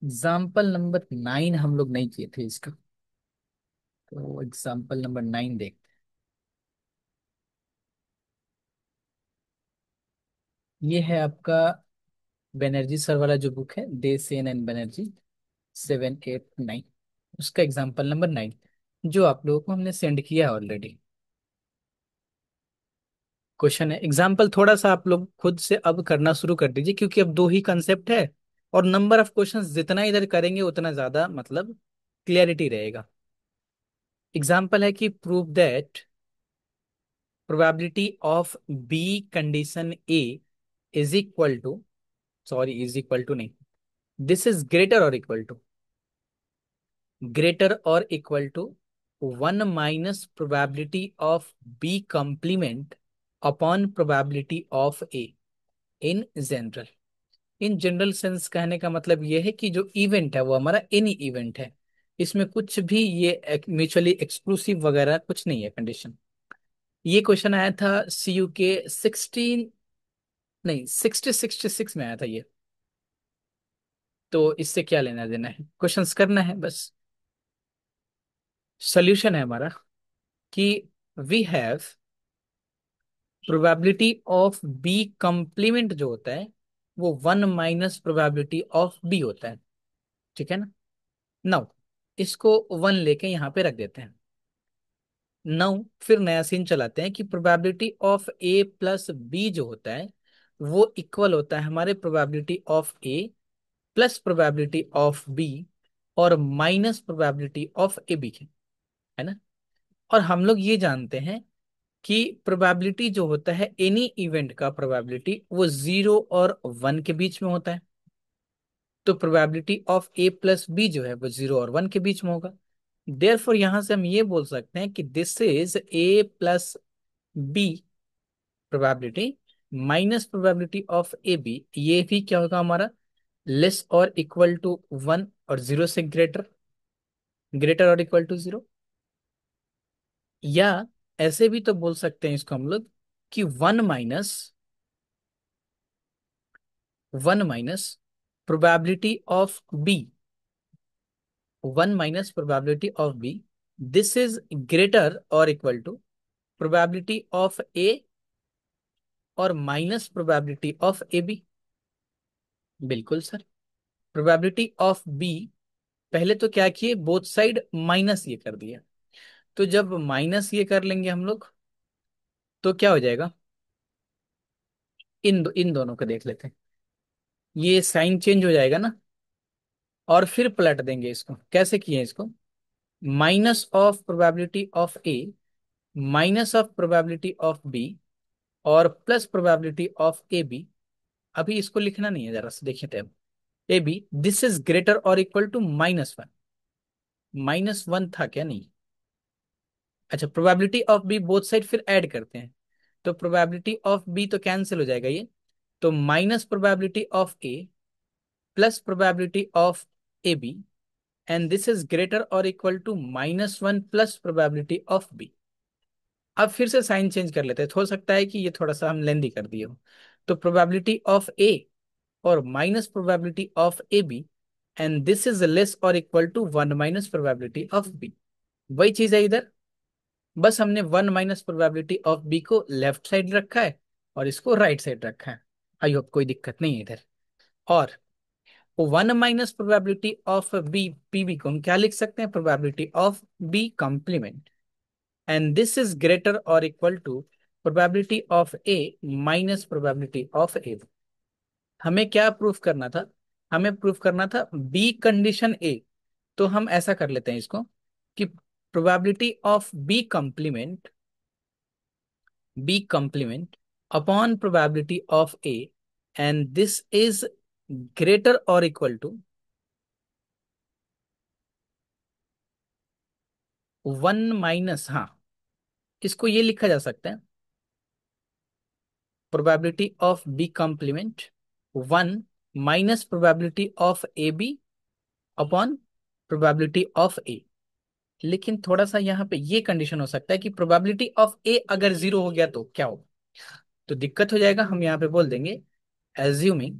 Example number 9 हम लोग नहीं किए थे इसका। तो एग्जाम्पल नंबर 9 देखते हैं। ये है आपका बनर्जी सर वाला जो बुक है, दे सेन एंड बनर्जी 7, 8, 9। उसका एग्जाम्पल नंबर 9 जो आप लोगों को हमने सेंड किया ऑलरेडी। क्वेश्चन है, एग्जाम्पल थोड़ा सा आप लोग खुद से अब करना शुरू कर दीजिए, क्योंकि अब दो ही कंसेप्ट है। और नंबर ऑफ क्वेश्चंस जितना इधर करेंगे उतना ज्यादा मतलब क्लियरिटी रहेगा। एग्जाम्पल है कि prove that probability of B condition A is equal to, sorry, is equal to नहीं, this is greater or equal to 1 minus probability of B complement upon probability of A in general। In general sense कहने का मतलब ये है कि जो event है वो हमारा एनी इवेंट है। इसमें कुछ भी ये म्यूचुअली एक्सक्लूसिव वगैरह कुछ नहीं है कंडीशन। ये क्वेश्चन आया था CU के 16, नहीं 60, 66 में आया था ये। तो इससे क्या लेना देना है, क्वेश्चंस करना है बस। सॉल्यूशन है हमारा कि we have probability of B complement जो होता है वो 1 माइनस प्रोबेबिलिटी ऑफ बी होता है। ठीक है ना। नाउ इसको 1 लेके यहाँ पे रख देते हैं। नाउ फिर नया सीन चलाते हैं कि probability of A plus B जो होता है वो इक्वल होता है हमारे probability of A plus probability of B और minus probability of A B के। है ना। और हम लोग ये जानते हैं कि प्रोबेबिलिटी जो होता है एनी इवेंट का प्रोबेबिलिटी वो 0 और 1 के बीच में होता है। तो probability of A plus B जो है वो 0 और 1 के बीच में होगा। देयरफॉर यहां से हम ये बोल सकते हैं कि this is A plus B probability minus probability of A B. ये भी क्या होगा हमारा, लेस और इक्वल टू 1 और 0 से ग्रेटर, ग्रेटर और इक्वल टू 0। या ऐसे भी तो बोल सकते हैं इसको हम लोग कि 1 minus probability of B, 1 minus probability of B, this is greater और equal to probability of A और minus probability of A B. बिल्कुल सर। प्रोबेबिलिटी ऑफ बी, पहले तो क्या किए, बोथ साइड माइनस ये कर दिया। तो जब माइनस ये कर लेंगे हम लोग तो क्या हो जाएगा, इन दोनों को देख लेते हैं। ये साइन चेंज हो जाएगा ना। और फिर पलट देंगे इसको, कैसे किए इसको, minus of probability of A minus of probability of B और plus probability of A B. अभी इसको लिखना नहीं है, जरा से देखिए थे। A B this is greater और इक्वल टू -1। -1 था क्या, नहीं। अच्छा, probability of B both side फिर ऐड करते हैं। तो प्रोबेबिलिटी ऑफ बी तो कैंसिल हो जाएगा ये। तो minus probability of A plus probability of A B and this is greater और equal to -1 plus probability of B. अब फिर से साइन चेंज कर लेते हैं, हो सकता है कि ये थोड़ा सा हम लेंदी कर दिए हो। तो प्रोबेबिलिटी ऑफ ए और minus probability of A B and this is less और equal to 1 minus probability of B. वही चीज है इधर, बस हमने 1 माइनस प्रोबेबिलिटी ऑफ बी को लेफ्ट साइड रखा है और इसको राइट साइड रखा है। आई होप कोई दिक्कत नहीं है इधर। और 1 minus probability of B PB को हम क्या लिख सकते हैं, probability of B complement and this is greater और equal to probability of A minus probability of A. हमें क्या प्रूफ करना था, हमें प्रूफ करना था बी कंडीशन ए। तो हम ऐसा कर लेते हैं इसको कि probability of B complement upon probability of A and this is greater और इक्वल टू 1 माइनस, हाँ, इसको ये लिखा जा सकता है, probability of B complement 1 minus probability of A B upon probability of A. लेकिन थोड़ा सा यहाँ पे ये कंडीशन हो सकता है कि प्रोबेबिलिटी ऑफ ए अगर 0 हो गया तो क्या होगा, तो दिक्कत हो जाएगा। हम यहाँ पे बोल देंगे assuming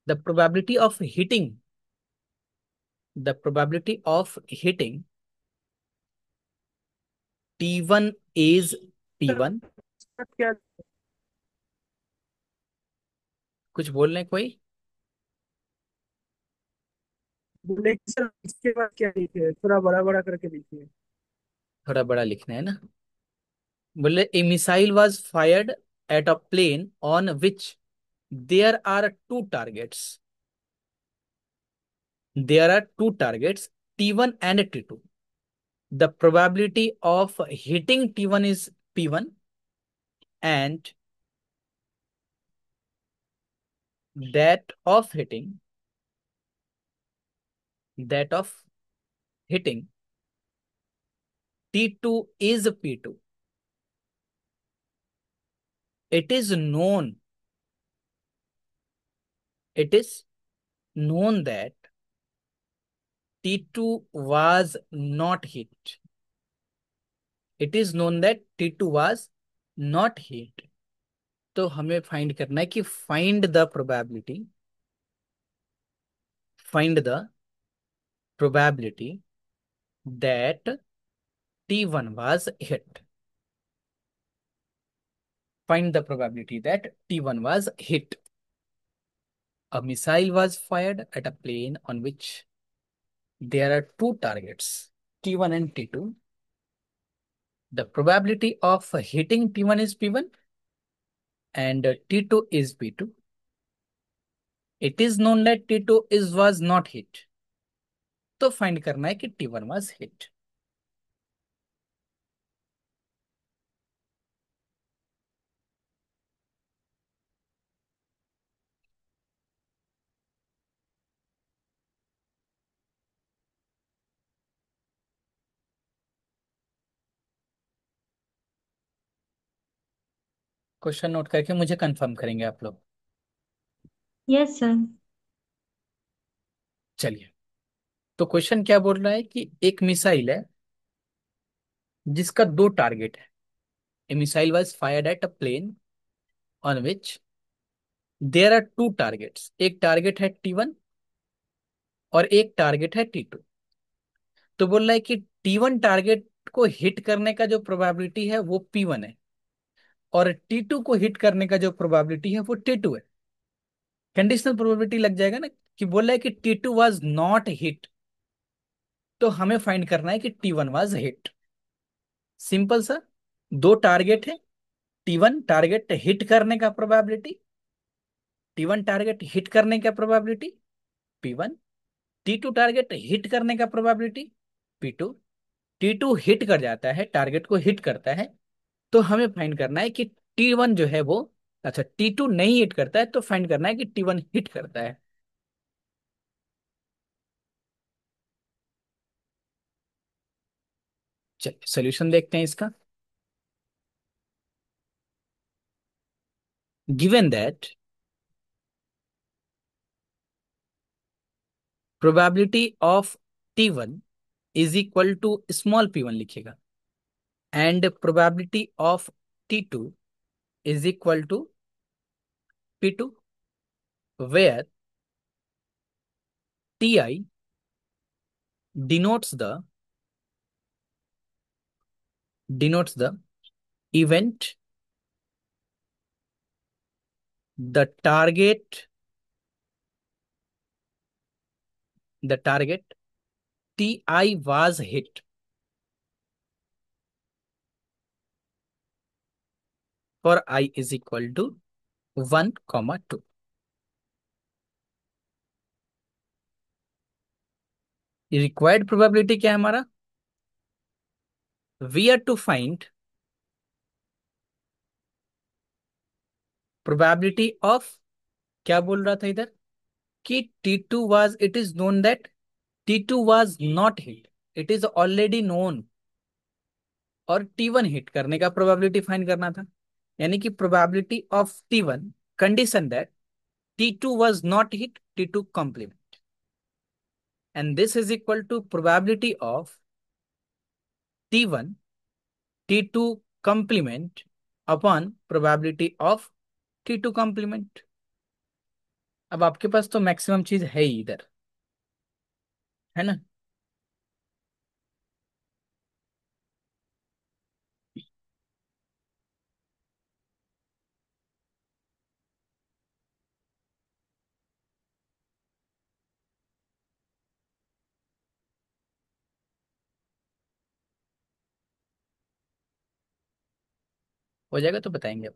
the probability of hitting the probability of hitting T1 is P1। क्या कुछ बोल रहे हैं कोई? बोले कि सर इसके बाद क्या लिखे, थोड़ा बड़ा बड़ा करके लिखिए। थोड़ा बड़ा लिखना है ना। बोले a missile was fired at a plane on which there are two targets. There are two targets, T1 and T2. The probability of hitting T1 is P1 and that of hitting T2 is P2. It is known it is known that T2 was not hit. It is known that T2 was not hit. तो हमें find करना है कि find the probability that T1 was hit. Find the probability that T1 was hit. A missile was fired at a plane on which there are two targets, T1 and T2. The probability of hitting T1 is P1 and T2 is P2. It is known that T2 was not hit. तो find करना है कि T1 was hit. Question note करके मुझे confirm करेंगे आप लोग। Yes sir. चलिए, तो क्वेश्चन क्या बोल रहा है कि एक मिसाइल है जिसका दो टारगेट है। A missile was fired at a plane on which there are two targets. एक टारगेट है T1 और एक टारगेट है T2। तो बोल रहा है कि T1 टारगेट को हिट करने का जो प्रोबेबिलिटी है वो P1 है और T2 को हिट करने का जो प्रोबेबिलिटी है वो T2 है। कंडीशनल प्रोबेबिलिटी लग जाएगा ना, कि बोल रहा है कि T2 वाज नॉट हिट। तो हमें फाइंड करना है कि T1 वाज हिट। सिंपल सा, दो टारगेट है। T1 टारगेट हिट करने का प्रोबेबिलिटी, T1 टारगेट हिट करने का probability P1। T2 target hit करने का प्रोबेबिलिटी P2। T2 हिट कर जाता है, टारगेट को हिट करता है। तो हमें फाइंड करना है कि T1 जो है वो, अच्छा T2 नहीं हिट करता है, तो फाइंड करना है कि T1 हिट करता है। चलिए सोल्यूशन देखते हैं इसका। Given that probability of T1 is equal to small p1 लिखेगा and probability of T2 is equal to P2, where Ti denotes the denotes the event the target Ti was hit for I is equal to 1, 2। Required probability क्या है हमारा? We are to find probability of, क्या बोल रहा था इधर, कि T2 was, it is known that T2 was not hit। It is already known. और T1 हिट करने का प्रोबेबिलिटी फाइंड करना था। यानी कि probability of T1 condition that T2 was not hit, T2 complement, and this is equal to probability of T1 T2 complement upon probability of T2 complement। अब आपके पास तो मैक्सिमम चीज है ही इधर, है ना। हो जाएगा तो बताएंगे अब।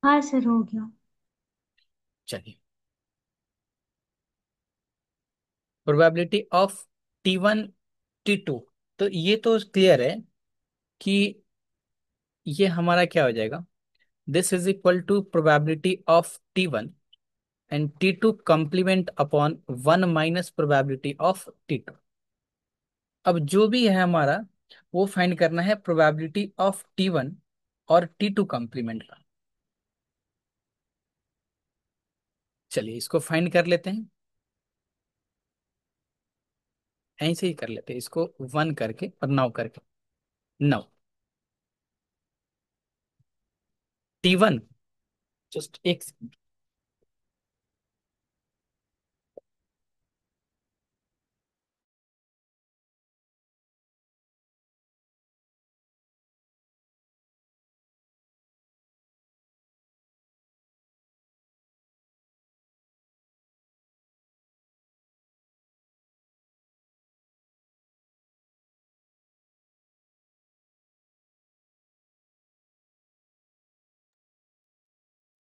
हाँ सर, हो गया। चलिए, प्रोबेबिलिटी ऑफ T1 T2, तो ये तो क्लियर है कि ये हमारा क्या हो जाएगा, this is equal to probability of T1 and T2 complement upon 1 - probability of T2। अब जो भी है हमारा, वो फाइंड करना है प्रोबेबिलिटी ऑफ T1 और T2 कंप्लीमेंट का। चलिए इसको फाइंड कर लेते हैं, ऐसे ही कर लेते हैं इसको, 1 करके और 9 करके। 9 T1, जस्ट एक second।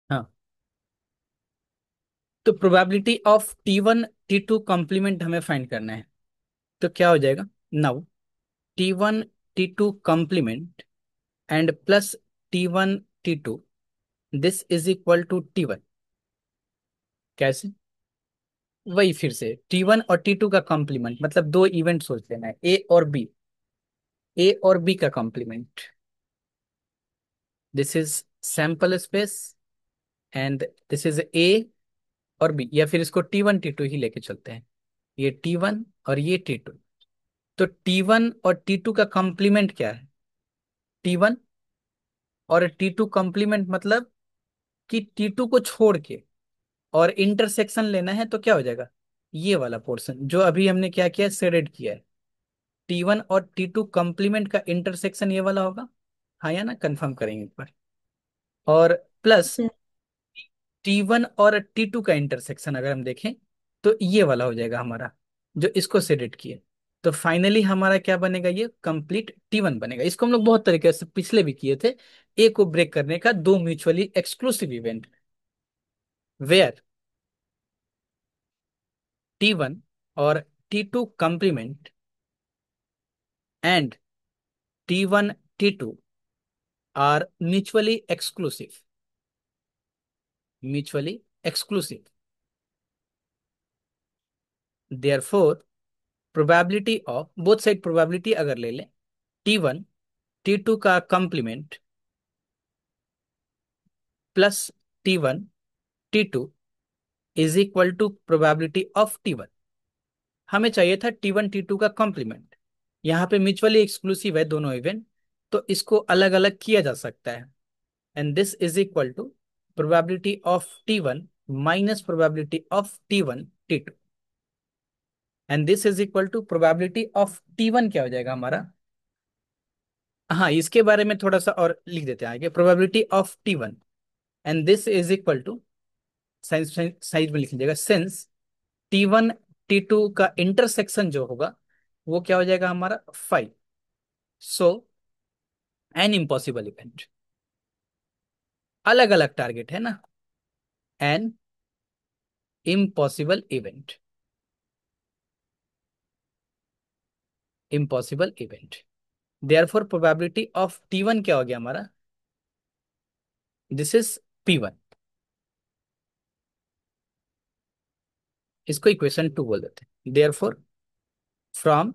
हाँ, तो probability of T1 T2 complement हमें फाइंड करना है। तो क्या हो जाएगा, now T1 T2 complement and plus T1 T2, this is equal to T1। कैसे, वही फिर से T1 और T2 का कंप्लीमेंट, मतलब दो इवेंट सोच लेना है, ए और बी का complement. This is sample space and this is ए और बी, या फिर इसको T1 T2 ही लेके चलते हैं। ये T1 और ये T2। तो T1 और T2 का कंप्लीमेंट क्या है, T1 और T2 कंप्लीमेंट, मतलब कि T2 को छोड़ के और इंटरसेक्शन लेना है, तो क्या हो जाएगा, ये वाला पोर्शन जो अभी हमने क्या किया, शेडेड किया है। T1 और T2 कंप्लीमेंट का इंटरसेक्शन ये वाला होगा, हाँ या ना, कंफर्म करेंगे एक बार। और प्लस सर। T1 और T2 का इंटरसेक्शन अगर हम देखें, तो ये वाला हो जाएगा हमारा, जो इसको सेडेड किए। तो फाइनली हमारा क्या बनेगा, ये कंप्लीट T1 बनेगा। इसको हम लोग बहुत तरीके से पिछले भी किए थे, ए को ब्रेक करने का, दो mutually exclusive event, where T1 और T2 complement and T1 T2 are mutually exclusive. Therefore probability of both side, probability अगर ले लें, T1 T2 का complement plus T1 T2 is equal to probability of T1। हमें चाहिए था T1 T2 का complement, यहाँ पे म्यूचुअली एक्सक्लूसिव है दोनों इवेंट, तो इसको अलग अलग किया जा सकता है। And this is equal to probability of T1 minus probability of T1 T2, and this is equal to probability of T1 क्या हो जाएगा हमारा, हाँ इसके बारे में थोड़ा सा और लिख देते हैं आगे, probability of T1 and this is equal to, size size में लिख लीजिएगा, सिंस T1 T2 का इंटरसेक्शन जो होगा वो क्या हो जाएगा हमारा 5, सो एन इम्पॉसिबल इवेंट। अलग अलग टारगेट है ना, an impossible event, impossible event. Therefore probability of T1 क्या हो गया हमारा, दिस इज P1। इसको इक्वेशन 2 बोल देते हैं। Therefore from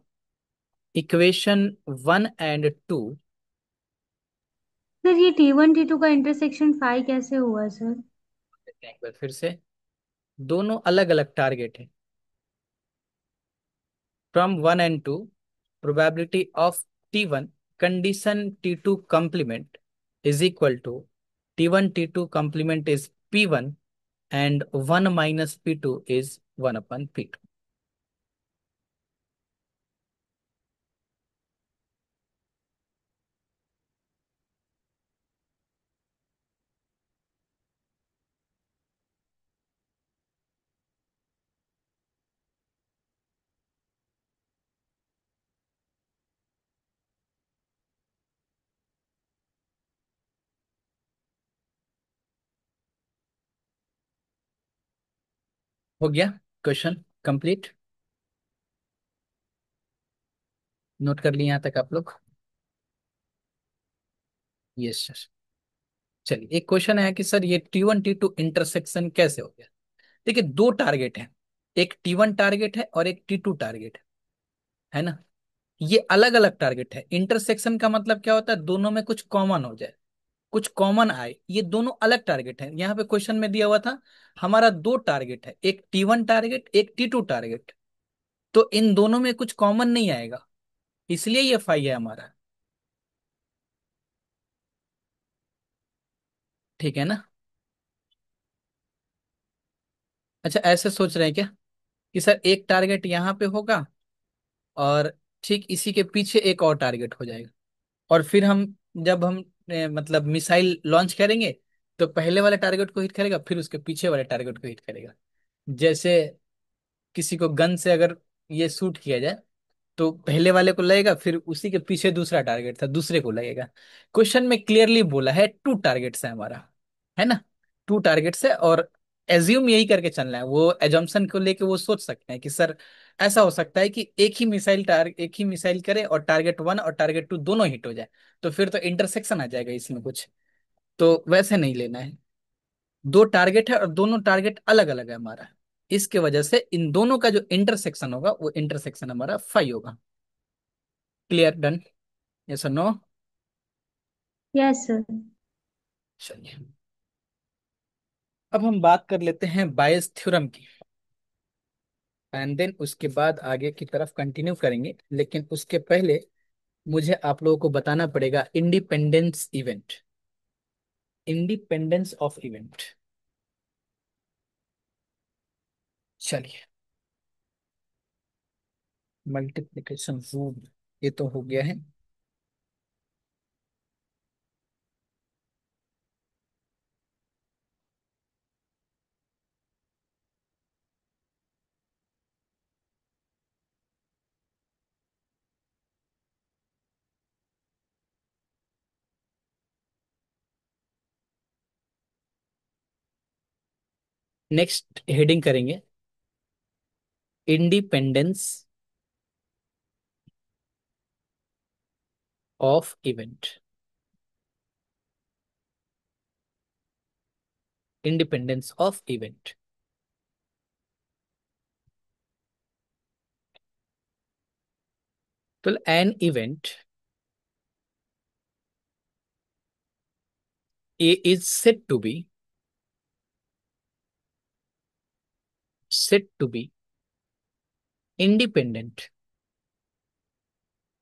equation 1 and 2, sir, ये T1 T2 का इंटरसेक्शन 5 कैसे हुआ सर? एक बार फिर से, दोनों अलग अलग टारगेट है। From 1 and 2, probability of T1 condition T2 complement is equal to T1 T2 complement is P1 and 1 minus P2 is 1 upon P2. हो गया क्वेश्चन कंप्लीट? नोट कर लिए यहाँ तक आप लोग? Yes sir. चलिए, एक क्वेश्चन है कि सर ये T1 T2 इंटरसेक्शन कैसे हो गया? देखिए, दो टारगेट है, एक T1 टारगेट है और एक T2 टारगेट है ना। ये अलग अलग टारगेट है। इंटरसेक्शन का मतलब क्या होता है? दोनों में कुछ कॉमन हो जाए, कुछ कॉमन आए। ये दोनों अलग टारगेट है। यहाँ पे क्वेश्चन में दिया हुआ था हमारा दो टारगेट है, एक T1 टारगेट एक T2 टारगेट। तो इन दोनों में कुछ कॉमन नहीं आएगा, इसलिए ये फाई है हमारा। ठीक है ना? अच्छा, ऐसे सोच रहे हैं क्या कि सर एक टारगेट यहाँ पे होगा और ठीक इसी के पीछे एक और टारगेट हो जाएगा, और फिर हम जब हम मतलब मिसाइल लॉन्च करेंगे तो पहले वाले टारगेट को हिट करेगा, फिर उसके पीछे वाले टारगेट को हिट करेगा। जैसे किसी को गन से अगर ये शूट किया जाए तो पहले वाले को लगेगा, फिर उसी के पीछे दूसरा टारगेट था, दूसरे को लगेगा। क्वेश्चन में क्लियरली बोला है टू टारगेट्स है हमारा, है ना। टू टारगेट्स है, और एज्यूम यही करके चलना है। वो एजम्पशन को लेके वो सोच सकते हैं कि सर ऐसा हो सकता है कि एक ही मिसाइल करे और टारगेट 1 और टारगेट 2 दोनों हिट हो जाए, तो फिर तो इंटरसेक्शन आ जाएगा इसमें कुछ। तो वैसे नहीं लेना है। दो टारगेट है और दोनों टारगेट अलग अलग है हमारा, इसके वजह से इन दोनों का जो इंटरसेक्शन होगा वो इंटरसेक्शन हमारा फाई होगा। क्लियर? डन? यस और नो? Yes sir. चलिए, अब हम बात कर लेते हैं बायस थ्योरम की, एंड देन उसके बाद आगे की तरफ कंटिन्यू करेंगे। लेकिन उसके पहले मुझे आप लोगों को बताना पड़ेगा independence event, independence of event. चलिए, मल्टीप्लिकेशन रूल ये तो हो गया है। नेक्स्ट हेडिंग करेंगे independence of event, independence of event. तो an event A is said to be independent,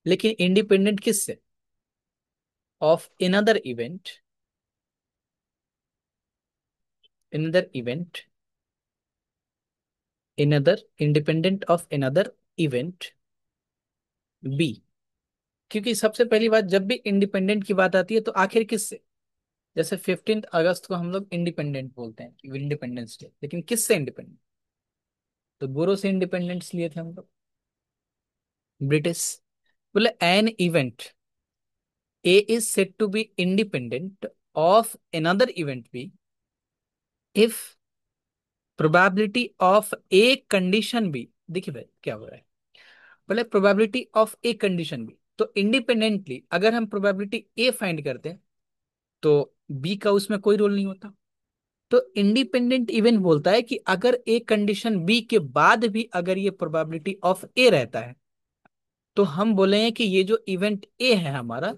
लेकिन इंडिपेंडेंट किससे? Of another event, another independent of another event B. क्योंकि सबसे पहली बात, जब भी इंडिपेंडेंट की बात आती है तो आखिर किससे? जैसे 15 अगस्त को हम लोग इंडिपेंडेंट बोलते हैं, इंडिपेंडेंस डे, लेकिन किससे इंडिपेंडेंट? तो बोरो से इंडिपेंडेंस लिए थे हम लोग, ब्रिटिश। बोले an event A is said to be independent of another event B if probability of A condition B. देखिए भाई क्या हो रहा है, बोले probability of A condition B. तो इंडिपेंडेंटली अगर हम प्रोबेबिलिटी ए फाइंड करते हैं तो बी का उसमें कोई रोल नहीं होता। तो इंडिपेंडेंट इवेंट बोलता है कि अगर ए कंडीशन बी के बाद भी अगर ये प्रोबेबिलिटी ऑफ ए रहता है तो हम बोलेंगे कि ये जो इवेंट ए है हमारा,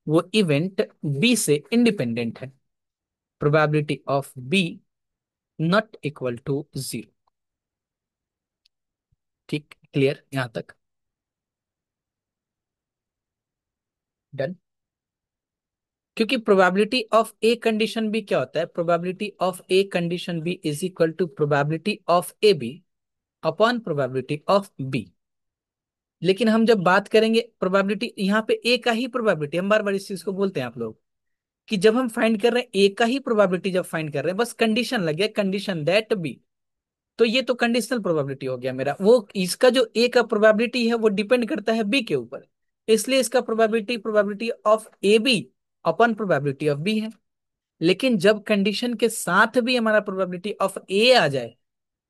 वो इवेंट बी से इंडिपेंडेंट है। Probability of B not equal to 0। ठीक, क्लियर यहां तक? डन? क्योंकि probability of A condition B क्या होता है, probability of A condition B is equal to probability of A B upon probability of B. लेकिन हम जब बात करेंगे प्रोबेबिलिटी, यहाँ पे ए का ही प्रोबेबिलिटी, हम बार बार इस चीज को बोलते हैं आप लोग कि जब हम फाइंड कर रहे हैं ए का ही प्रोबेबिलिटी, जब फाइंड कर रहे हैं बस कंडीशन लग गया, कंडीशन दैट बी, तो ये तो कंडीशनल प्रोबेबिलिटी हो गया मेरा। वो इसका जो ए का प्रोबेबिलिटी है वो डिपेंड करता है बी के ऊपर, इसलिए इसका probability probability of A B upon probability of B है। लेकिन जब कंडीशन के साथ भी हमारा प्रोबेबिलिटी ऑफ ए आ जाए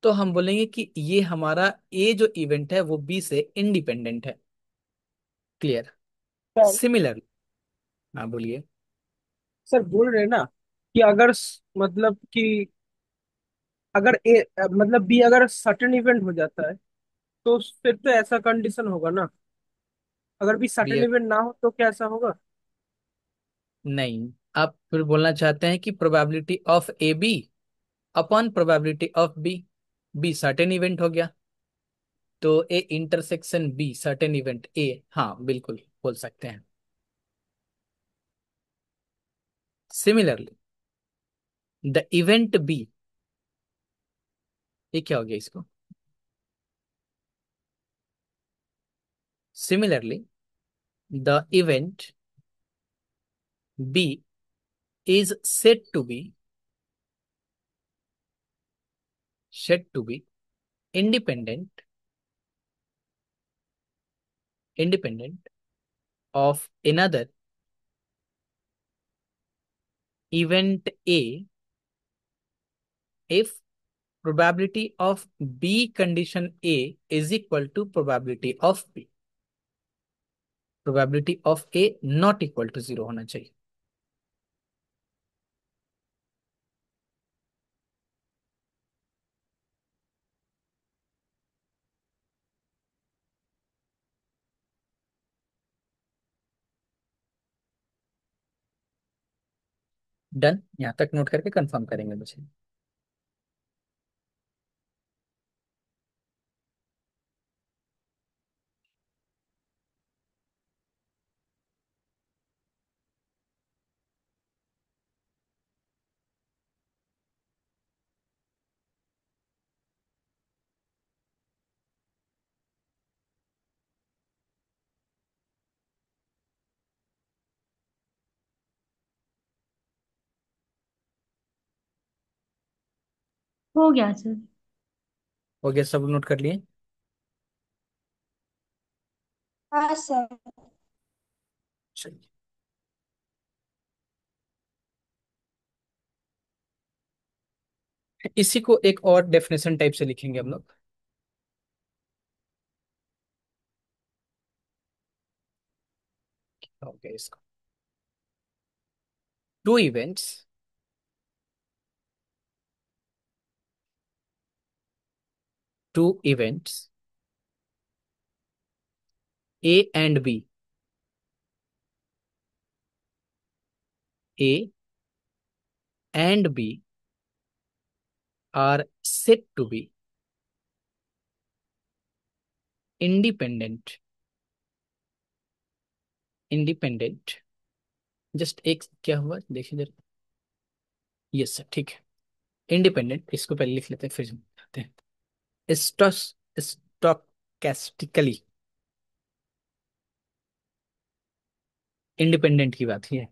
तो हम बोलेंगे कि ये हमारा ए जो इवेंट है वो बी से इंडिपेंडेंट है। क्लियर? Sir similar. हाँ बोलिए। सर बोल रहे हैं ना कि अगर मतलब कि अगर ए मतलब बी अगर सर्टेन इवेंट हो जाता है तो फिर तो ऐसा कंडीशन होगा ना। अगर बी बी, सर्टेन इवेंट ना हो तो क्या ऐसा होगा? नहीं, आप फिर बोलना चाहते हैं कि probability of A B upon probability of B, B certain event हो गया तो A intersection B certain event A, हाँ बिल्कुल बोल सकते हैं। सिमिलरली द इवेंट बी, ये क्या हो गया इसको, similarly the event B is said to be independent independent of another event A if probability of B condition A is equal to probability of B, probability of A not equal to 0 होना चाहिए। Done, यहां तक note करके confirm करेंगे मुझे। हो गया sir. हो गया, सब नोट कर लिए? हाँ सर। चलिए, इसी को एक और डेफिनेशन टाइप से लिखेंगे हम लोग। हो गया इसको, two events two events A and B, A and B are said to be independent independent just एक क्या हुआ देखिए जरा, यस सर ठीक है, इंडिपेंडेंट, इसको पहले लिख लेते हैं फिर समझते हैं। स्टॉस स्टॉकेस्टिकली इंडिपेंडेंट की बात ही है।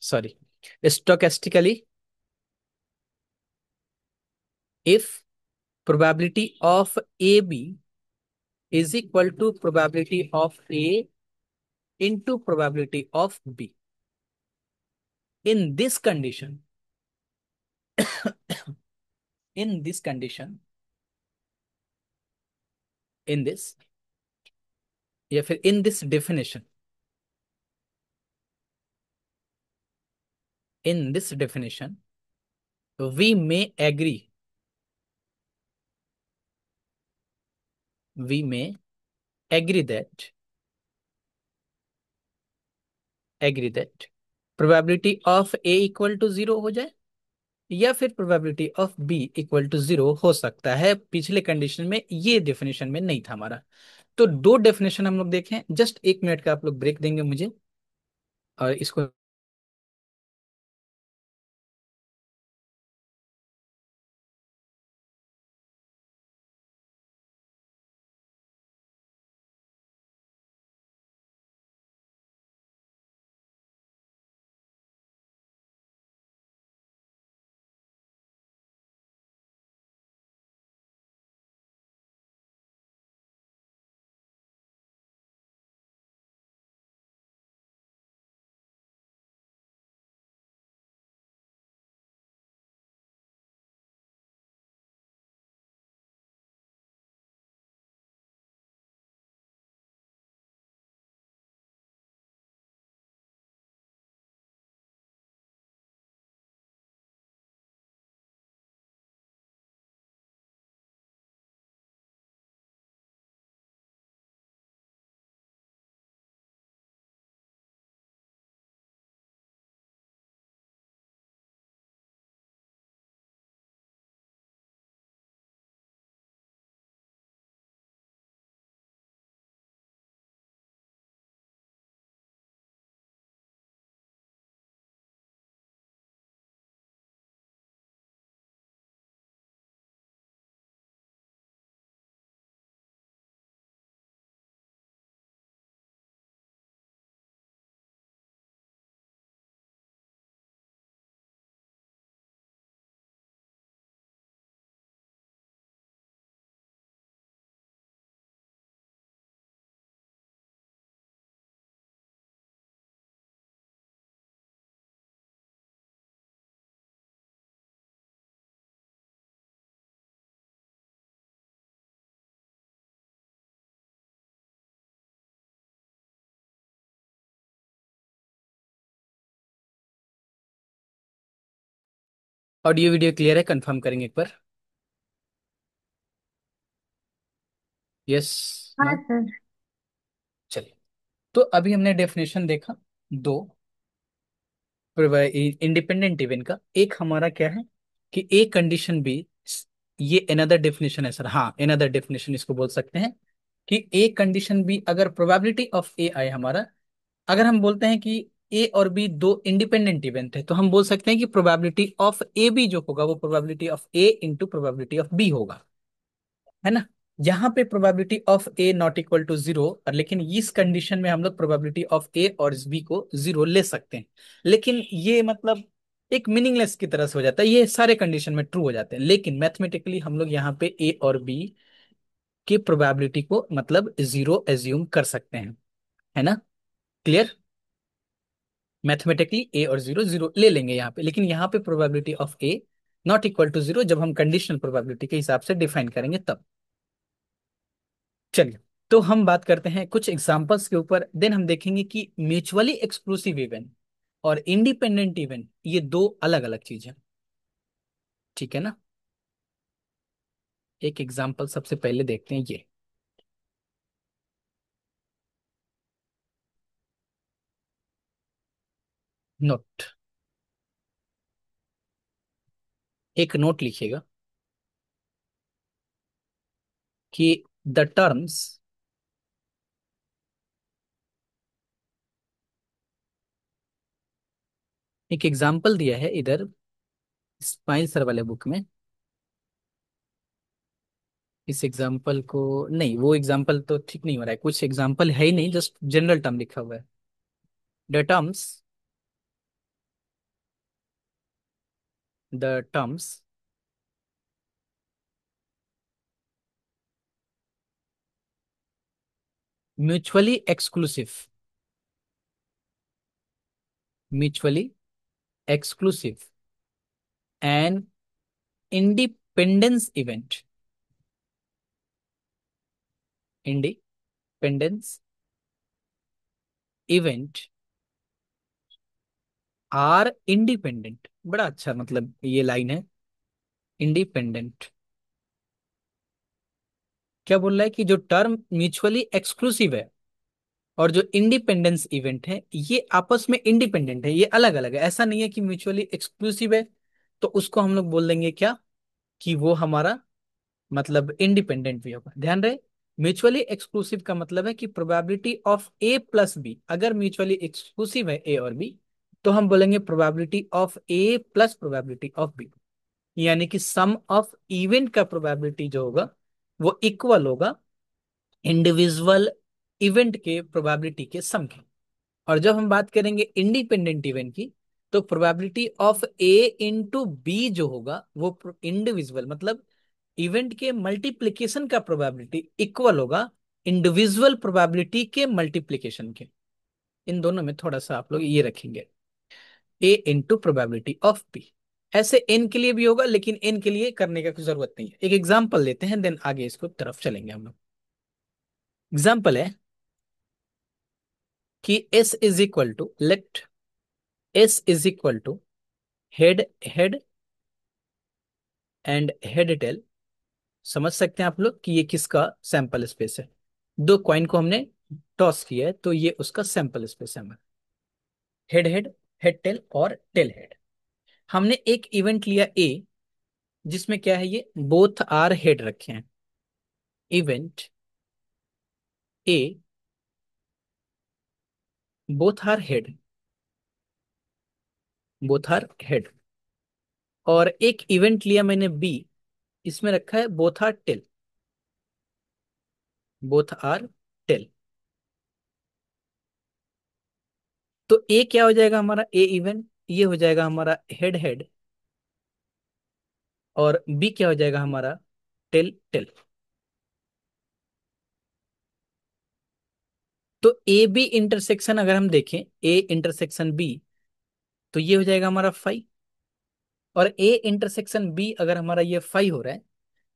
Sorry, stochastically if probability of AB is equal to probability of A into probability of B, in this condition in this condition in this, या फिर in this definition, in this definition we may agree that probability of A equal to 0 हो जाए या फिर probability of B equal to 0 हो सकता है। पिछले कंडीशन में ये डेफिनेशन में नहीं था हमारा। तो दो डेफिनेशन हम लोग देखें, जस्ट 1 मिनट का आप लोग ब्रेक देंगे मुझे, और इसको। ऑडियो वीडियो क्लियर है? कंफर्म करेंगे एक बार। यस? हाँ नो? सर। चलिए। तो अभी हमने डेफिनेशन देखा दो इंडिपेंडेंट इवेंट का। एक हमारा क्या है कि ए कंडीशन बी, ये अनदर डेफिनेशन है सर। हाँ, अनदर डेफिनेशन इसको बोल सकते हैं कि ए कंडीशन बी, अगर प्रोबेबिलिटी ऑफ ए आए हमारा, अगर हम बोलते हैं कि ए और बी दो इंडिपेंडेंट इवेंट है, तो हम बोल सकते हैं कि प्रोबेबिलिटी ऑफ ए बी जो होगा वो probability of A into probability of B होगा, है ना। यहाँ पे probability of A not equal to 0, और लेकिन इस कंडीशन में हम लोग प्रोबेबिलिटी ऑफ ए और बी को 0 ले सकते हैं। लेकिन ये मतलब एक मीनिंगलेस की तरह से हो जाता है, ये सारे कंडीशन में ट्रू हो जाते हैं, लेकिन मैथमेटिकली हम लोग यहाँ पे ए और बी की प्रोबेबिलिटी को मतलब 0 एज्यूम कर सकते हैं, है ना। क्लियर? मैथमेटिकली ए और 0 0 ले लेंगे यहाँ पे, लेकिन यहाँ पे probability of A not equal to 0 जब हम कंडीशनल प्रोबेबिलिटी के हिसाब से डिफाइन करेंगे तब। चलिए, तो हम बात करते हैं कुछ एग्जांपल्स के ऊपर, देन हम देखेंगे कि म्यूचुअली एक्सक्लूसिव इवेंट और इंडिपेंडेंट इवेंट ये दो अलग अलग चीज है। ठीक है ना। एक एग्जांपल सबसे पहले देखते हैं, ये नोट, एक नोट लिखिएगा कि द टर्म्स, एक एग्जांपल दिया है इधर स्माइल सर वाले बुक में। इस एग्जांपल को, नहीं वो एग्जांपल तो ठीक नहीं हो रहा है, कुछ एग्जांपल है ही नहीं, जस्ट जनरल टर्म लिखा हुआ है। The terms mutually exclusive, mutually exclusive and independence event, independence event are independent. बड़ा अच्छा मतलब ये लाइन है, इंडिपेंडेंट। क्या बोल रहा है कि जो टर्म म्यूचुअली एक्सक्लूसिव है और जो इंडिपेंडेंस इवेंट है ये आपस में इंडिपेंडेंट है, ये अलग अलग है। ऐसा नहीं है कि म्यूचुअली एक्सक्लूसिव है तो उसको हम लोग बोल देंगे क्या, कि वो हमारा मतलब इंडिपेंडेंट भी होगा। ध्यान रहे, म्यूचुअली एक्सक्लूसिव का मतलब है कि probability of A plus B, अगर म्यूचुअली एक्सक्लूसिव है ए और बी, तो हम बोलेंगे probability of A plus probability of B, यानी कि सम ऑफ इवेंट का प्रोबेबिलिटी जो होगा वो इक्वल होगा इंडिविजुअल इवेंट के प्रोबेबिलिटी के सम के। और जब हम बात करेंगे इंडिपेंडेंट इवेंट की, तो probability of A into B जो होगा वो इंडिविजुअल मतलब इवेंट के मल्टीप्लिकेशन का प्रोबेबिलिटी इक्वल होगा इंडिविजुअल प्रोबेबिलिटी के मल्टीप्लिकेशन के। इन दोनों में थोड़ा सा आप लोग ये रखेंगे, ए इंटू प्रोबेबिलिटी ऑफ बी। ऐसे एन के लिए भी होगा, लेकिन एन के लिए करने का कोई जरूरत नहीं है। एक एग्जांपल लेते हैं, देन आगे इसको तरफ चलेंगे हम लोग। एग्जांपल है कि S is equal to, let S is equal to head head and head tail. समझ सकते हैं आप लोग कि ये किसका सैंपल स्पेस है। दो कॉइन को हमने टॉस किया है, तो ये उसका सैंपल स्पेस है हमारा। हेड हेड, हेड टेल और टेल हेड। हमने एक इवेंट लिया ए, जिसमें क्या है, ये बोथ आर हेड रखे हैं। Event A, both are head, both are head. और एक इवेंट लिया मैंने बी, इसमें रखा है both are tail, both are tail. तो ए क्या हो जाएगा हमारा, ए इवेंट, ये हो जाएगा हमारा हेड हेड, और बी क्या हो जाएगा हमारा टेल टेल। तो ए बी इंटरसेक्शन अगर हम देखें, ए इंटरसेक्शन बी, तो ये हो जाएगा हमारा फाइव। और ए इंटरसेक्शन बी अगर हमारा ये फाइव हो रहा है,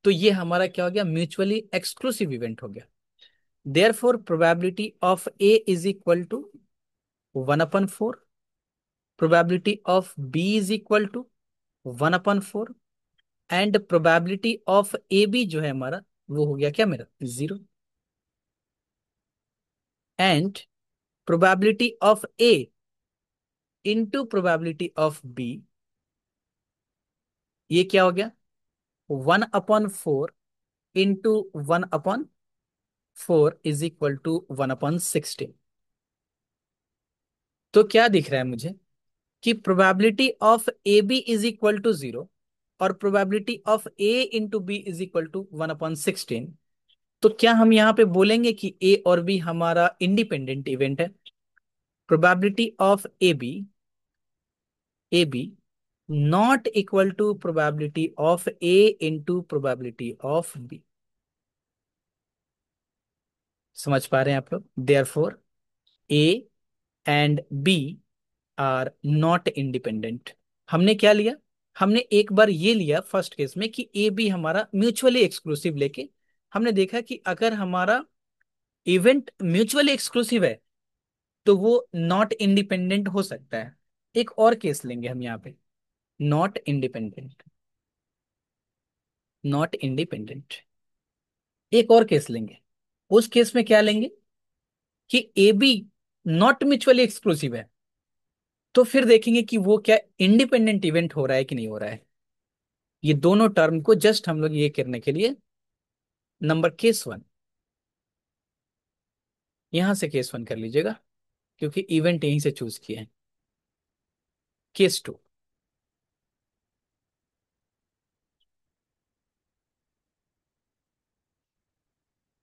तो ये हमारा क्या हो गया, म्यूचुअली एक्सक्लूसिव इवेंट हो गया। Therefore probability of A is equal to 1/4, probability of B is equal to 1/4, and probability of A B जो है हमारा, वो हो गया क्या मेरा 0। And probability of A into probability of B, ये क्या हो गया 1/4 इंटू 1/4 इज इक्वल टू 1/16। तो क्या दिख रहा है मुझे, कि probability of A B is equal to 0 और probability of A into B is equal to 1/16। तो क्या हम यहाँ पे बोलेंगे कि ए और बी हमारा इंडिपेंडेंट इवेंट है। Probability of A B not equal to probability of A into probability of B. समझ पा रहे हैं आप लोग। Therefore A and B are not independent. हमने क्या लिया, हमने एक बार ये लिया फर्स्ट केस में कि ए बी हमारा म्यूचुअली एक्सक्लूसिव लेके हमने देखा कि अगर हमारा इवेंट म्यूचुअली एक्सक्लूसिव है तो वो नॉट इंडिपेंडेंट हो सकता है। एक और केस लेंगे हम यहाँ पे, नॉट इंडिपेंडेंट, नॉट इंडिपेंडेंट। एक और केस लेंगे, उस केस में क्या लेंगे कि A B not mutually exclusive है, तो फिर देखेंगे कि वो क्या इंडिपेंडेंट इवेंट हो रहा है कि नहीं हो रहा है। ये दोनों टर्म को जस्ट हम लोग ये करने के लिए, नंबर केस वन, यहां से केस वन कर लीजिएगा क्योंकि इवेंट यहीं से चूज किए हैं। केस टू,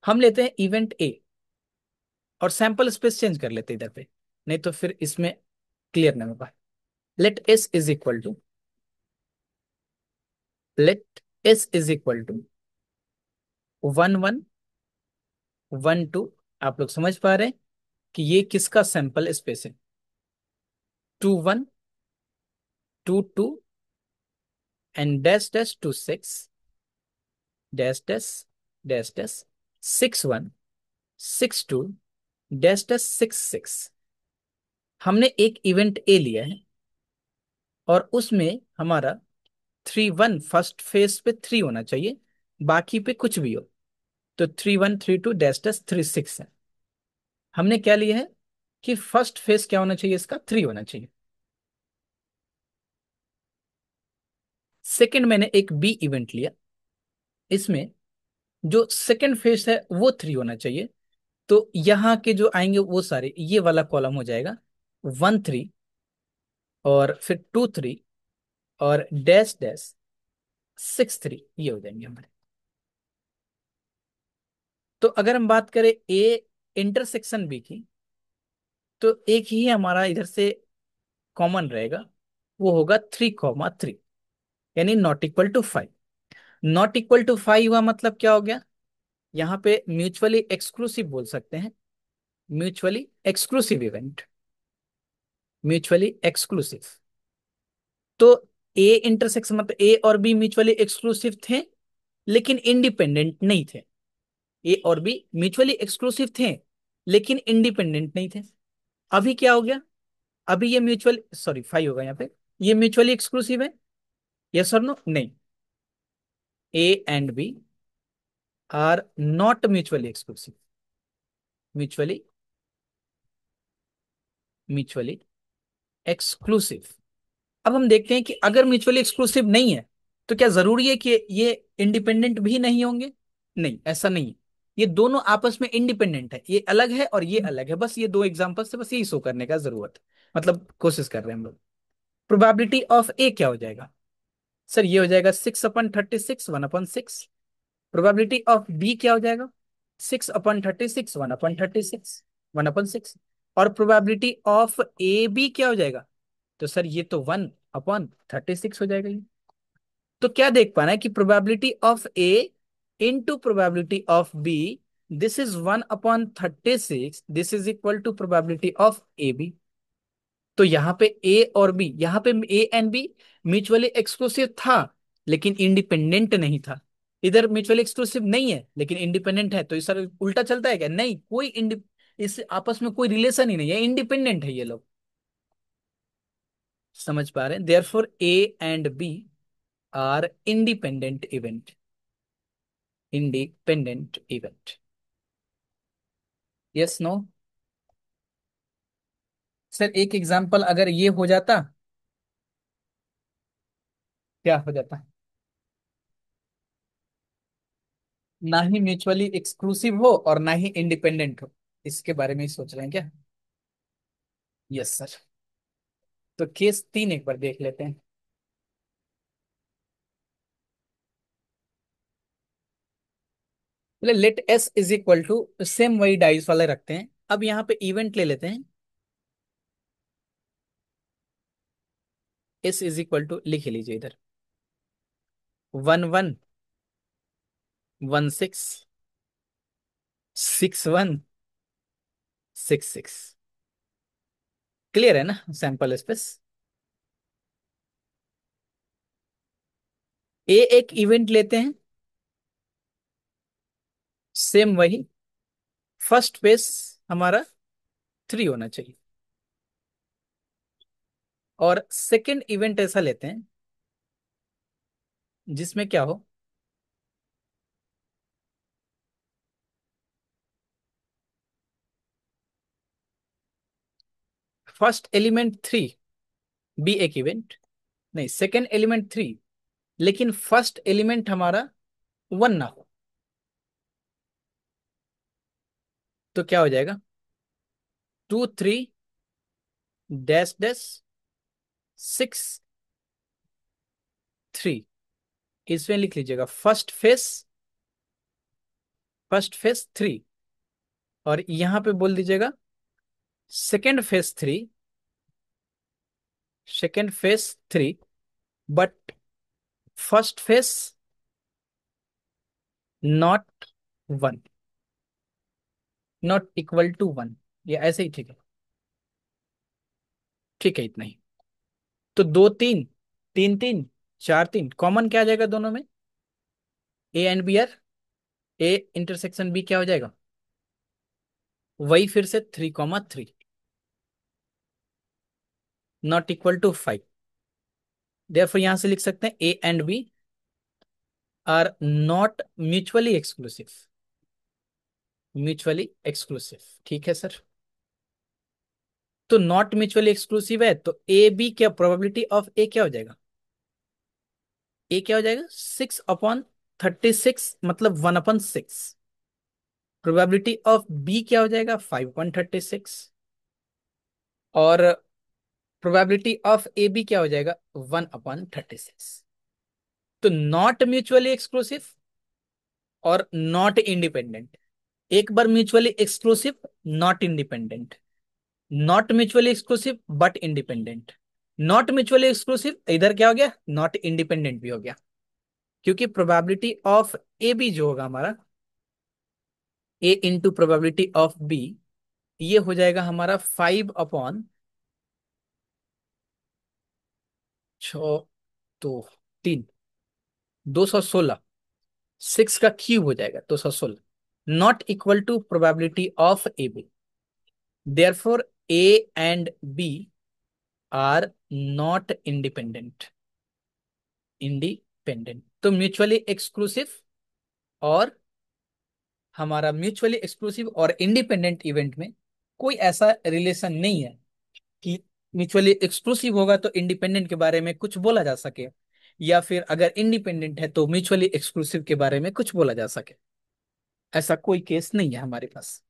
हम लेते हैं इवेंट ए और सैंपल स्पेस चेंज कर लेते हैं इधर पे, नहीं तो फिर इसमें क्लियर नहीं होगा। Let S is equal to, let S is equal to 1 1 1 2। आप लोग समझ पा रहे हैं कि ये किसका सैंपल स्पेस है, 2 1 2 2 and dash dash 2 6 dash dash dash dash 6 1 6 2 dash dash 6 6। हमने एक इवेंट ए लिया है और उसमें हमारा 3 1 फर्स्ट फेज पे 3 होना चाहिए, बाकी पे कुछ भी हो। तो 3 1 3 2 डैश डैश 3 6 है। हमने क्या लिया है कि फर्स्ट फेज क्या होना चाहिए, इसका 3 होना चाहिए। सेकंड मैंने एक बी इवेंट लिया, इसमें जो सेकंड फेस है वो 3 होना चाहिए। तो यहाँ के जो आएंगे वो सारे ये वाला कॉलम हो जाएगा 1 3, और फिर 2 3, और डैश डैश 6 3, ये हो जाएंगे हमारे। तो अगर हम बात करें ए इंटरसेक्शन बी की, तो एक ही हमारा इधर से कॉमन रहेगा, वो होगा 3 3, यानी not equal to 5। Not equal to 5 हुआ मतलब क्या हो गया, यहाँ पे म्यूचुअली एक्सक्लूसिव बोल सकते हैं, mutually exclusive event, mutually exclusive. तो ए इंटरसेक्शन मतलब ए और बी म्यूचुअली एक्सक्लूसिव थे लेकिन इंडिपेंडेंट नहीं थे। ए और बी म्यूचुअली एक्सक्लूसिव थे लेकिन इंडिपेंडेंट नहीं थे। अभी क्या हो गया, अभी ये म्यूचुअल सॉरी 5 होगा यहाँ पे, ये म्यूचुअली एक्सक्लूसिव है, यस और नो, नहीं। A and B are not mutually exclusive, mutually mutually exclusive. अब हम देखते हैं कि अगर म्यूचुअली एक्सक्लूसिव नहीं है तो क्या जरूरी है कि ये इंडिपेंडेंट भी नहीं होंगे? नहीं, ऐसा नहीं है। ये दोनों आपस में इंडिपेंडेंट है, ये अलग है और ये अलग है, बस ये दो एग्जांपल से बस यही शो करने का जरूरत है, मतलब कोशिश कर रहे हैं हम लोग। प्रोबेबिलिटी ऑफ ए क्या हो जाएगा सर, ये हो जाएगा 6/36 1/6। प्रोबेबिलिटी ऑफ बी क्या हो जाएगा, 6/36 1/36 1/6। और प्रोबेबिलिटी ऑफ ए बी क्या हो जाएगा, तो सर ये तो 1/36 हो जाएगा ये। तो क्या देख पाना है कि probability of A into probability of B, this is 1/36, this is equal to probability of A B. तो यहाँ पे ए और बी, यहाँ पे A and B mutually exclusive था लेकिन इंडिपेंडेंट नहीं था। इधर म्यूचुअली एक्सक्लूसिव नहीं है लेकिन इंडिपेंडेंट है, तो इस सर उल्टा चलता है क्या? नहीं, कोई इस आपस में कोई रिलेशन ही नहीं है, इंडिपेंडेंट है ये लोग। समझ पा रहे हैं? Therefore A and B are independent event, independent event. Yes no? Sir एक एग्जांपल अगर ये हो जाता, क्या हो जाता? ना ही म्यूचुअली एक्सक्लूसिव हो और ना ही इंडिपेंडेंट हो, इसके बारे में ही सोच रहे हैं क्या? Yes sir. तो केस 3 एक बार देख लेते हैं। Let S is equal to, same वही डाइस वाले रखते हैं, अब यहाँ पे इवेंट ले लेते हैं। एस इज इक्वल टू लिख लीजिए इधर, 11 16 61 66। क्लियर है ना सैंपल स्पेस? ए एक इवेंट लेते हैं, सेम वही, फर्स्ट पेस हमारा 3 होना चाहिए। और सेकंड इवेंट ऐसा लेते हैं जिसमें क्या हो, फर्स्ट एलिमेंट 3 बी एक इवेंट, नहीं सेकंड एलिमेंट 3 लेकिन फर्स्ट एलिमेंट हमारा 1 ना हो। तो क्या हो जाएगा, 2 3 डैश डैश 6 3, इसमें लिख लीजिएगा फर्स्ट फेस 3, और यहां पे बोल दीजिएगा second face 3, second face 3, but first face not 1, not equal to 1, ये ऐसे ही ठीक है। ठीक है, इतना ही। तो 2 3 3 3 4 3 कॉमन क्या आ जाएगा दोनों में, A and B are, A intersection B क्या हो जाएगा, वही फिर से 3 3, नॉट इक्वल टू 5। देयरफॉर यहां से लिख सकते हैं A and B are not mutually exclusive, mutually exclusive. ठीक है सर। तो नॉट म्यूचुअली एक्सक्लूसिव है तो ए बी क्या, प्रोबेबिलिटी ऑफ ए क्या हो जाएगा, ए क्या हो जाएगा, 6/36, मतलब 1/6। प्रोबेबिलिटी ऑफ बी क्या हो जाएगा, 5/36। और प्रोबेबिलिटी ऑफ ए बी क्या हो जाएगा, 1/36। तो नॉट म्यूचुअली एक्सक्लूसिव और नॉट इंडिपेंडेंट। एक बार mutually exclusive, not independent. Not mutually exclusive but independent. Not mutually exclusive, इधर क्या हो गया, नॉट इंडिपेंडेंट भी हो गया। क्योंकि प्रोबेबिलिटी ऑफ ए बी जो होगा हमारा, ए इंटू प्रोबेबिलिटी ऑफ बी, ये हो जाएगा हमारा 5/6, तो 3, 216। 6 का क्यूब हो जाएगा 216, not equal to probability of A B. Therefore A and B are not independent. तो म्यूचुअली एक्सक्लूसिव और हमारा म्यूचुअली एक्सक्लूसिव और इंडिपेंडेंट इवेंट में कोई ऐसा रिलेशन नहीं है कि म्यूचुअली एक्सक्लूसिव होगा तो इंडिपेंडेंट के बारे में कुछ बोला जा सके, या फिर अगर इंडिपेंडेंट है तो म्यूचुअली एक्सक्लूसिव के बारे में कुछ बोला जा सके। ऐसा कोई केस नहीं है हमारे पास।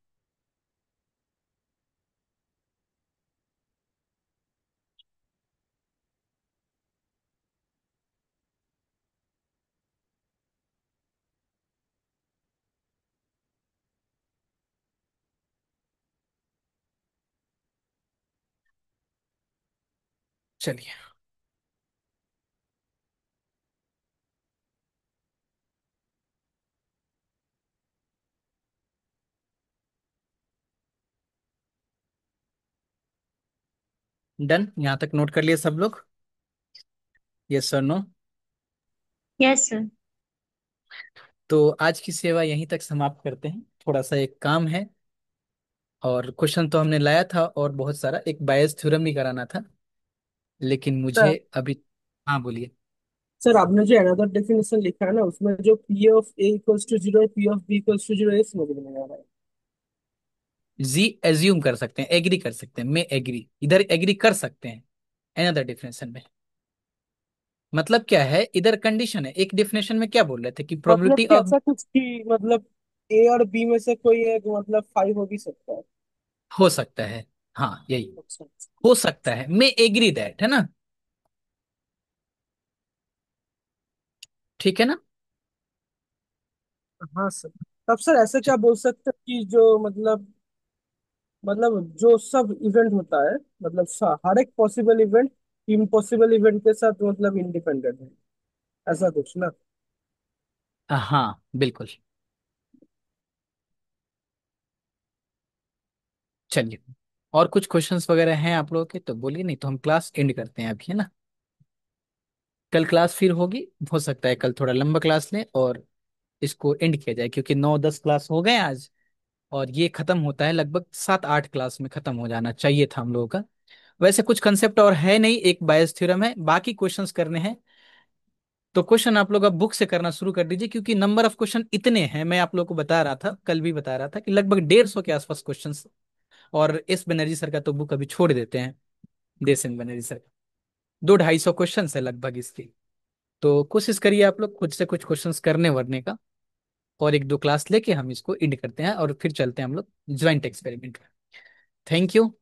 चलिए, डन, यहां तक नोट कर लिए सब लोग? यस और नो? Yes sir. तो आज की सेवा यहीं तक समाप्त करते हैं, थोड़ा सा एक काम है। और क्वेश्चन तो हमने लाया था और बहुत सारा, एक बायस थ्योरम भी कराना था, लेकिन मुझे सर अभी। हाँ बोलिए। सर आपने जो अनदर डेफिनेशन लिखा है ना, उसमें जो P of A equals to zero, P of B equals to zero, ये समझ में नहीं आ रहा है। जी एज्यूम कर सकते हैं, एग्री कर सकते हैं, मैं एग्री, इधर एग्री कर सकते हैं। अनदर डेफिनेशन में मतलब क्या है, इधर कंडीशन है, एक डेफिनेशन में क्या बोल रहे थे कि मतलब प्रोबेबिलिटी कि ऑफ। ऐसा कुछ कि मतलब ए और बी में से कोई एक मतलब 5 हो भी सकता है। हो सकता है, हाँ यही, अच्छा। हो सकता है, मैं एग्री दैट, है ना? ठीक है ना? हाँ सर। तब सर ऐसे क्या बोल सकते हैं कि जो मतलब जो सब इवेंट होता है, मतलब हर एक पॉसिबल इवेंट इम्पॉसिबल इवेंट के साथ मतलब इंडिपेंडेंट है, ऐसा कुछ ना। हाँ बिल्कुल। चलिए, और कुछ क्वेश्चंस वगैरह हैं आप लोगों के तो बोलिए, नहीं तो हम क्लास एंड करते हैं अभी, है ना? कल क्लास फिर होगी, हो सकता है कल थोड़ा लंबा क्लास लें और इसको एंड किया जाए, क्योंकि 9-10 क्लास हो गए आज। और ये खत्म होता है लगभग 7-8 क्लास में, खत्म हो जाना चाहिए था हम लोगों का। वैसे कुछ कंसेप्ट और है नहीं, एक बायस थ्योरम है, बाकी क्वेश्चंस करने हैं। तो क्वेश्चन आप लोग अब बुक से करना शुरू कर दीजिए, क्योंकि नंबर ऑफ क्वेश्चन इतने हैं, मैं आप लोग को बता रहा था, कल भी बता रहा था कि लगभग 150 के आसपास क्वेश्चंस। और एस बनर्जी सर का तो बुक अभी छोड़ देते हैं, देश बनर्जी सर का। 200-250 क्वेश्चन है लगभग इसकी। तो कोशिश करिए आप लोग खुद से कुछ क्वेश्चंस करने वरने का, और 1-2 क्लास लेके हम इसको एंड करते हैं और फिर चलते हैं हम लोग ज्वाइंट एक्सपेरिमेंट में। Thank you.